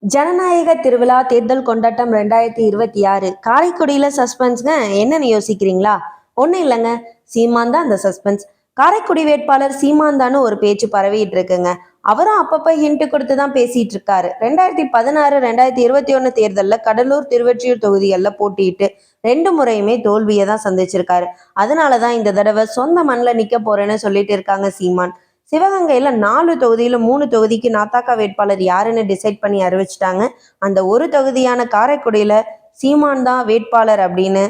ஜனநாயக திருவிழா தேர்தல் கொண்டாட்டம் 2026 காரைக்குடியில சஸ்பென்ஸ்ங்க. என்னன்னு யோசிக்கிறீங்களா? ஒன்றும் இல்லைங்க, சீமான் தான் அந்த சஸ்பென்ஸ். காரைக்குடி வேட்பாளர் சீமான் தான்னு ஒரு பேச்சு பரவிட்டு இருக்குங்க. அவரும் அப்பப்ப ஹிண்ட் கொடுத்து தான் பேசிட்டு இருக்காரு. 2016 2021 தேர்தலில் கடலூர் திருவொற்றியூர் தொகுதிகளில் போட்டியிட்டு 2 முறையுமே தோல்வியை தான் சந்திச்சிருக்காரு. அதனாலதான் இந்த தடவை சொந்த மண்ணில் நிக்க போறேன்னு சொல்லிட்டு இருக்காங்க சீமான். சிவகங்கையில 4 தொகுதியில 3 தொகுதிக்கு நாத்தாக்கா வேட்பாளர் யாருன்னு டிசைட் பண்ணி அறிவிச்சிட்டாங்க. அந்த ஒரு தொகுதியான காரைக்குடியில சீமான் தான் வேட்பாளர் அப்படின்னு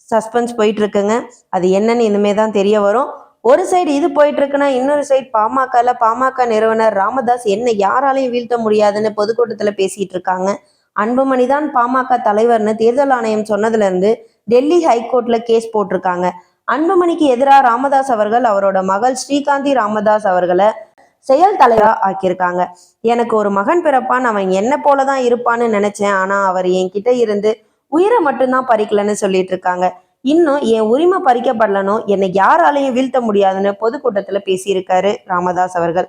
சஸ்பென்ஸ் போயிட்டு இருக்குங்க. அது என்னன்னு இனிமே தான் தெரிய வரும். ஒரு சைடு இது போயிட்டு இருக்குன்னா, இன்னொரு சைடு பாமக நிறுவனர் ராமதாஸ் என்ன யாராலையும் வீழ்த்த முடியாதுன்னு பொதுக்கூட்டத்துல பேசிட்டு இருக்காங்க. அன்புமணி தான் பாமக தலைவர்னு தேர்தல் ஆணையம் சொன்னதுல இருந்து டெல்லி ஹைகோர்ட்ல கேஸ் போட்டிருக்காங்க. அன்புமணிக்கு எதிராக ராமதாஸ் அவர்கள் அவரோட மகள் ஸ்ரீகாந்தி ராமதாஸ் அவர்களை செயல் தலைவரா ஆக்கியிருக்காங்க. எனக்கு ஒரு மகன் பிறப்பான், அவன் என்ன போலதான் இருப்பான்னு நினைச்சேன், ஆனா அவர் என்கிட்ட இருந்து உயிரை மட்டும்தான் பறிக்கலன்னு சொல்லிட்டு இருக்காங்க. இன்னும் என் உரிமை பறிக்கப்படலனும் என்னை யாராலையும் வீழ்த்த முடியாதுன்னு பொதுக்கூட்டத்துல பேசியிருக்காரு ராமதாஸ் அவர்கள்.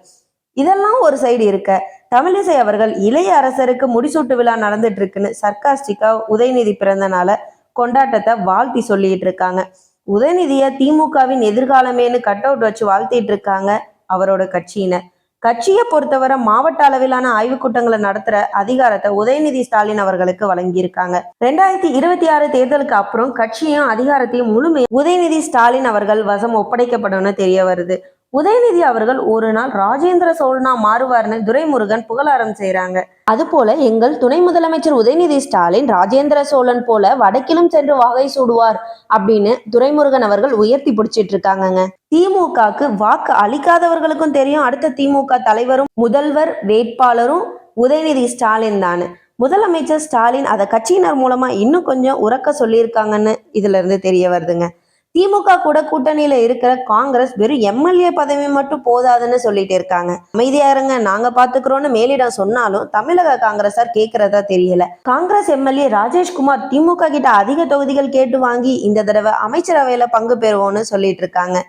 இதெல்லாம் ஒரு சைடு இருக்க, தமிழிசை அவர்கள் இளைய அரசருக்கு முடிசூட்டு விழா நடந்துட்டு இருக்குன்னு சர்க்காஸ்டிக்கா உதயநிதி பிறந்தனால கொண்டாட்டத்தை வாழ்த்தி சொல்லிட்டு இருக்காங்க. உதயநிதிய திமுகவின் எதிர்காலமேனு கட் அவுட் வச்சு வாழ்த்திட்டு இருக்காங்க அவரோட கட்சியினர். கட்சியை பொறுத்தவரை மாவட்ட அளவிலான ஆய்வுக் கூட்டங்களை நடத்துற அதிகாரத்தை உதயநிதி ஸ்டாலின் அவர்களுக்கு வழங்கியிருக்காங்க. 2026 தேர்தலுக்கு அப்புறம் கட்சியும் அதிகாரத்தையும் முழுமையாக உதயநிதி ஸ்டாலின் அவர்கள் வசம் ஒப்படைக்கப்படும் தெரிய வருது. உதயநிதி அவர்கள் ஒரு நாள் ராஜேந்திர சோழனா மாறுவார்னு துரைமுருகன் புகழாரம் செய்யறாங்க. அது போல எங்கள் துணை முதலமைச்சர் உதயநிதி ஸ்டாலின் ராஜேந்திர சோழன் போல வடக்கிலும் சென்று வாகை சூடுவார் அப்படின்னு துரைமுருகன் அவர்கள் உயர்த்தி பிடிச்சிட்டு இருக்காங்கங்க. திமுகக்கு வாக்கு அளிக்காதவர்களுக்கும் தெரியும் அடுத்த திமுக தலைவரும் முதல்வர் வேட்பாளரும் உதயநிதி ஸ்டாலின் தானு. முதலமைச்சர் ஸ்டாலின் அதை கட்சியினர் மூலமா இன்னும் கொஞ்சம் உறக்க சொல்லியிருக்காங்கன்னு இதுல இருந்து தெரிய வருதுங்க. திமுக கூட கூட்டணியில இருக்கிற காங்கிரஸ் வெறும் எம்எல்ஏ பதவி மட்டும் போதாதுன்னு சொல்லிட்டு இருக்காங்க. அமைதியா இருங்க, நாங்க பாத்துக்கிறோம்னு மேலிடம் சொன்னாலும் தமிழக காங்கிரஸார் கேட்கறதா தெரியல. காங்கிரஸ் எம்எல்ஏ ராஜேஷ்குமார் திமுக கிட்ட அதிக தொகுதிகள் கேட்டு வாங்கி இந்த தடவை அமைச்சரவையில பங்கு பெறுவோம்னு சொல்லிட்டு இருக்காங்க.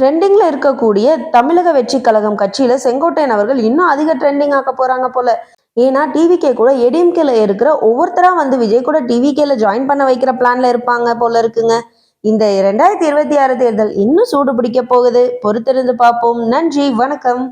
ட்ரெண்டிங்ல இருக்கக்கூடிய தமிழக வெற்றி கழகம் கட்சியில செங்கோட்டையன் அவர்கள் இன்னும் அதிக ட்ரெண்டிங் ஆக்க போறாங்க போல. ஏன்னா டிவிகே கூட ஏடிஎம்கேல இருக்கிற ஒவ்வொருத்தரா வந்து விஜய் கூட டிவிகேல ஜாயின் பண்ண வைக்கிற பிளான்ல இருப்பாங்க போல இருக்குங்க. இந்த 2026 தேர்தல் இன்னும் சூடு பிடிக்க போகுது. பொறுத்திருந்து பார்ப்போம். நன்றி, வணக்கம்.